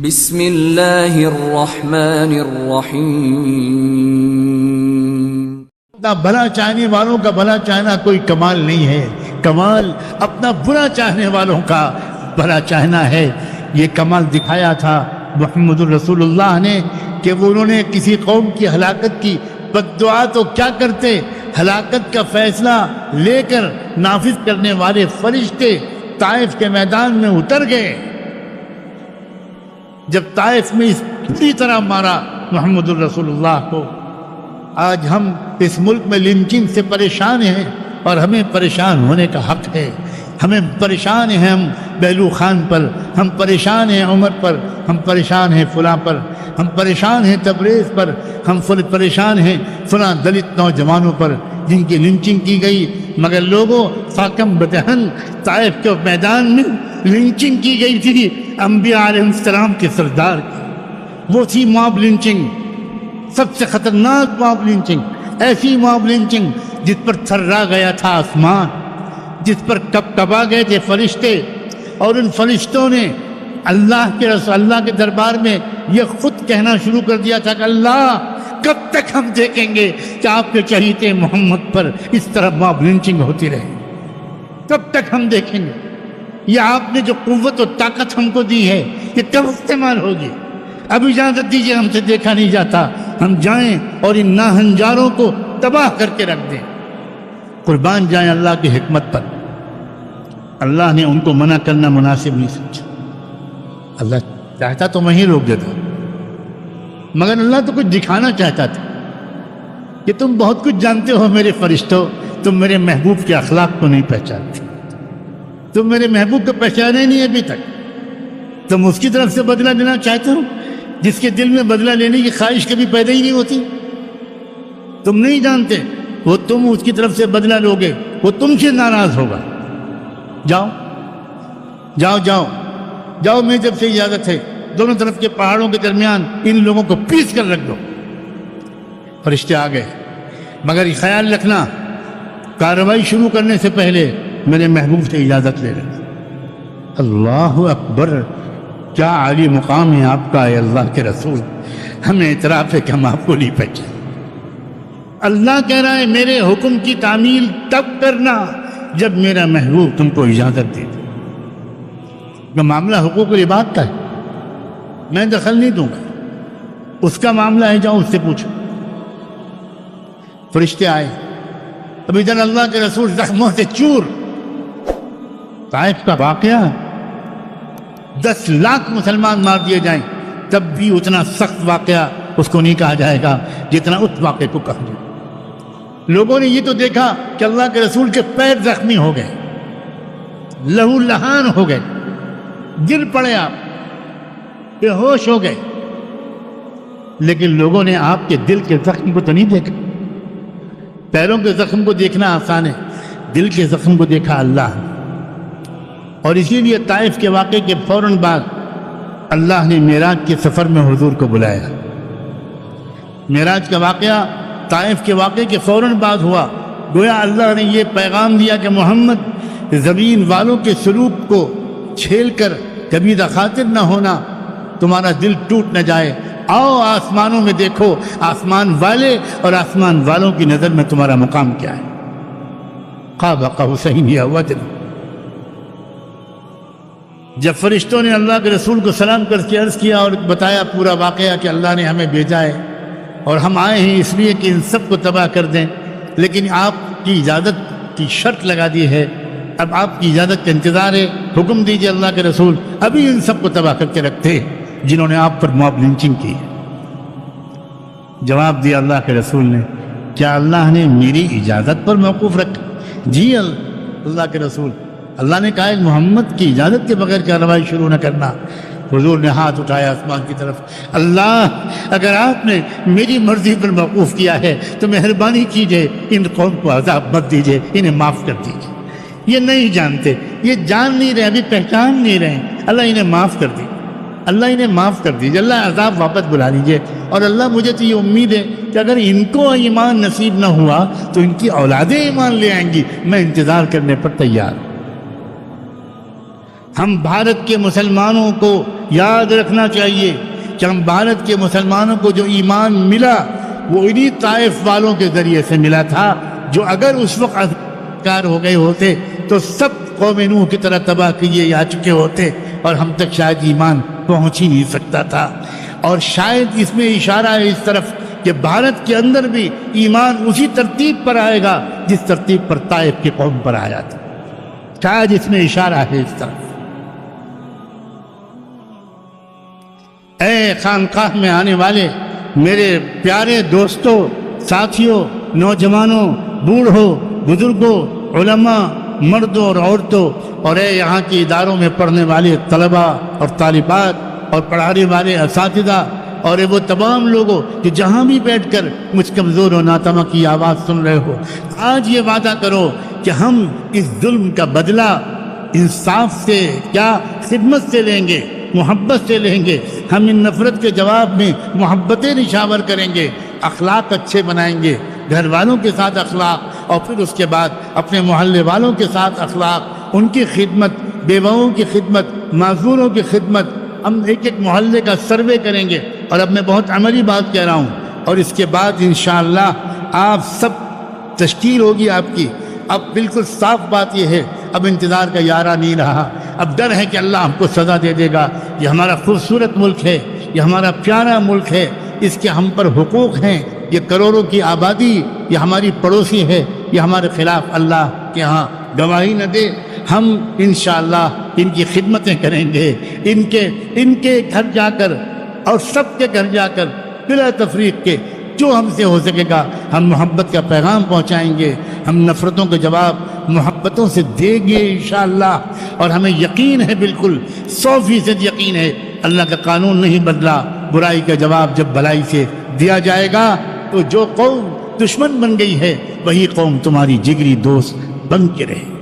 بسم اللہ الرحمن الرحیم۔ اپنا بھلا چاہنے والوں کا بھلا چاہنا کوئی کمال نہیں ہے، کمال اپنا برا چاہنے والوں کا بھلا چاہنا ہے۔ یہ کمال دکھایا تھا محمد رسول اللہ نے کہ وہ انہوں نے کسی قوم کی ہلاکت کی بد دعا تو کیا کرتے، ہلاکت کا فیصلہ لے کر نافذ کرنے والے فرشتے طائف کے میدان میں اتر گئے۔ جب طائف میں اس پوری طرح مارا محمد رسول اللہ کو، آج ہم اس ملک میں لنچنگ سے پریشان ہیں اور ہمیں پریشان ہونے کا حق ہے۔ ہمیں پریشان ہیں ہم بہلو خان پر، ہم پریشان ہیں عمر پر، ہم پریشان ہیں فلاں پر، ہم پریشان ہیں تبریز پر، ہم پریشان ہیں فلاں دلت نوجوانوں پر جن کی لنچنگ کی گئی۔ مگر لوگوں، فاکم بدہن طائف کے میدان میں لنچنگ کی گئی تھی انبیاء علیہ السلام کے سردار کی۔ وہ تھی موب لنچنگ، سب سے خطرناک موب لنچنگ، ایسی موب لنچنگ جس پر تھرا گیا تھا آسمان، جس پر کبا گئے تھے فرشتے، اور ان فرشتوں نے اللہ کے دربار میں یہ خود کہنا شروع کر دیا تھا کہ اللہ کب تک ہم دیکھیں گے کہ آپ کے چہیتے محمد پر اس طرح موب لنچنگ ہوتی رہے، کب تک ہم دیکھیں گے؟ یہ آپ نے جو قوت و طاقت ہم کو دی ہے یہ کب استعمال ہوگی؟ اب اجازت دیجیے، ہم سے دیکھا نہیں جاتا، ہم جائیں اور ان ناہنجاروں کو تباہ کر کے رکھ دیں۔ قربان جائیں اللہ کی حکمت پر، اللہ نے ان کو منع کرنا مناسب نہیں سمجھا۔ اللہ چاہتا تو میں ہی روک دیتا، مگر اللہ تو کچھ دکھانا چاہتا تھا کہ تم بہت کچھ جانتے ہو میرے فرشتوں، تم میرے محبوب کے اخلاق کو نہیں پہچانتے، تم میرے محبوب کو پہچانے نہیں ابھی تک، تم اس کی طرف سے بدلہ لینا چاہتے ہو جس کے دل میں بدلہ لینے کی خواہش کبھی پیدا ہی نہیں ہوتی۔ تم نہیں جانتے وہ تم اس کی طرف سے بدلہ لوگے، وہ تم سے ناراض ہوگا۔ جاؤ جاؤ جاؤ جاؤ، میری طرف سے اجازت ہے، دونوں طرف کے پہاڑوں کے درمیان ان لوگوں کو پیس کر رکھ دو۔ فرشتے آ گئے، مگر یہ خیال رکھنا کارروائی شروع کرنے سے پہلے میرے محبوب سے اجازت لے لیں۔ اللہ اکبر، کیا عالی مقام ہے آپ کا اے اللہ کے رسول، ہمیں اعتراف ہے کہ ہم آپ کو نہیں پہچانے۔ اللہ کہہ رہا ہے میرے حکم کی تعمیل تب کرنا جب میرا محبوب تم کو اجازت دے دے۔ معاملہ حقوق العباد کا ہے، میں دخل نہیں دوں گا، اس کا معاملہ ہے، جاؤ اس سے پوچھو۔ فرشتے آئے، اب ادھر اللہ کے رسول زخموں سے چور۔ طائف کا واقعہ 10 لاکھ مسلمان مار دیے جائیں تب بھی اتنا سخت واقعہ اس کو نہیں کہا جائے گا جتنا اس واقعے کو کہا جائے۔ لوگوں نے یہ تو دیکھا کہ اللہ کے رسول کے پیر زخمی ہو گئے، لہو لہان ہو گئے، گر پڑے، آپ بے ہوش ہو گئے، لیکن لوگوں نے آپ کے دل کے زخم کو تو نہیں دیکھا۔ پیروں کے زخم کو دیکھنا آسان ہے، دل کے زخم کو دیکھا اللہ نے۔ اور اسی لیے طائف کے واقعے کے فوراً بعد اللہ نے معراج کے سفر میں حضور کو بلایا۔ معراج کا واقعہ طائف کے واقعے کے فوراً بعد ہوا، گویا اللہ نے یہ پیغام دیا کہ محمد، زمین والوں کے سلوک کو چھیل کر کبھی دخاطر نہ ہونا، تمہارا دل ٹوٹ نہ جائے، آؤ آسمانوں میں دیکھو، آسمان والے اور آسمان والوں کی نظر میں تمہارا مقام کیا ہے۔ قاب قوسین یا ادنی۔ جب فرشتوں نے اللہ کے رسول کو سلام کر کے عرض کیا اور بتایا پورا واقعہ کہ اللہ نے ہمیں بھیجا ہے اور ہم آئے ہیں اس لیے کہ ان سب کو تباہ کر دیں، لیکن آپ کی اجازت کی شرط لگا دی ہے، اب آپ کی اجازت کا انتظار ہے، حکم دیجئے اللہ کے رسول، ابھی ان سب کو تباہ کر کے رکھتے جنہوں نے آپ پر موب لنچنگ کی ہے۔ جواب دیا اللہ کے رسول نے، کیا اللہ نے میری اجازت پر موقوف رکھا؟ جی اللہ کے رسول، اللہ نے کہا محمد کی اجازت کے بغیر کارروائی شروع نہ کرنا۔ حضور نے ہاتھ اٹھایا آسمان کی طرف، اللہ اگر آپ نے میری مرضی پر موقوف کیا ہے تو مہربانی کیجئے ان قوم کو عذاب مت دیجئے، انہیں معاف کر دیجئے، یہ نہیں جانتے، یہ جان نہیں رہے، ابھی پہچان نہیں رہے، اللہ انہیں معاف کر دیجئے، اللہ انہیں معاف کر دیجئے، اللہ عذاب واپس بلا لیجئے۔ اور اللہ مجھے تو یہ امید ہے کہ اگر ان کو ایمان نصیب نہ ہوا تو ان کی اولادیں ایمان لے آئیں گی، میں انتظار کرنے پر تیار ہوں۔ ہم بھارت کے مسلمانوں کو یاد رکھنا چاہیے کہ ہم بھارت کے مسلمانوں کو جو ایمان ملا وہ انہی طائف والوں کے ذریعے سے ملا تھا، جو اگر اس وقت کار ہو گئے ہوتے تو سب قوم نوح کی طرح تباہ کیے جا چکے ہوتے اور ہم تک شاید ایمان پہنچ ہی نہیں سکتا تھا۔ اور شاید اس میں اشارہ ہے اس طرف کہ بھارت کے اندر بھی ایمان اسی ترتیب پر آئے گا جس ترتیب پر طائف کی قوم پر آیا تھا، شاید اس میں اشارہ ہے اس طرف۔ اے خانقاہ میں آنے والے میرے پیارے دوستوں، ساتھیوں، نوجوانوں، بوڑھوں، بزرگوں، علماء، مردوں اور عورتوں، اور اے یہاں کے اداروں میں پڑھنے والے طلباء اور طالبات اور پڑھانے والے اساتذہ، اور وہ تمام لوگوں جو جہاں بھی بیٹھ کر مجھ کمزور و ناتمہ کی آواز سن رہے ہو، آج یہ وعدہ کرو کہ ہم اس ظلم کا بدلہ انصاف سے، کیا خدمت سے لیں گے، محبت سے لیں گے۔ ہم ان نفرت کے جواب میں محبتیں نشاور کریں گے، اخلاق اچھے بنائیں گے، گھر والوں کے ساتھ اخلاق، اور پھر اس کے بعد اپنے محلے والوں کے ساتھ اخلاق، ان کی خدمت، بیواؤں کی خدمت، معذوروں کی خدمت۔ ہم ایک ایک محلے کا سروے کریں گے، اور اب میں بہت عملی بات کہہ رہا ہوں، اور اس کے بعد انشاءاللہ آپ سب تشکیل ہوگی آپ کی۔ اب بالکل صاف بات یہ ہے، اب انتظار کا یارہ نہیں رہا، اب ڈر ہے کہ اللہ ہم کو سزا دے دے گا۔ یہ ہمارا خوبصورت ملک ہے، یہ ہمارا پیارا ملک ہے، اس کے ہم پر حقوق ہیں، یہ کروڑوں کی آبادی، یہ ہماری پڑوسی ہے، یہ ہمارے خلاف اللہ کے ہاں گواہی نہ دے۔ ہم انشاءاللہ ان کی خدمتیں کریں گے، ان کے گھر جا کر اور سب کے گھر جا کر بلا تفریق کے جو ہم سے ہو سکے گا ہم محبت کا پیغام پہنچائیں گے، ہم نفرتوں کے جواب محبتوں سے دیں گے انشاءاللہ۔ اور ہمیں یقین ہے، بالکل 100% یقین ہے، اللہ کا قانون نہیں بدلا۔ برائی کا جواب جب بھلائی سے دیا جائے گا تو جو قوم دشمن بن گئی ہے وہی قوم تمہاری جگری دوست بن کے رہے۔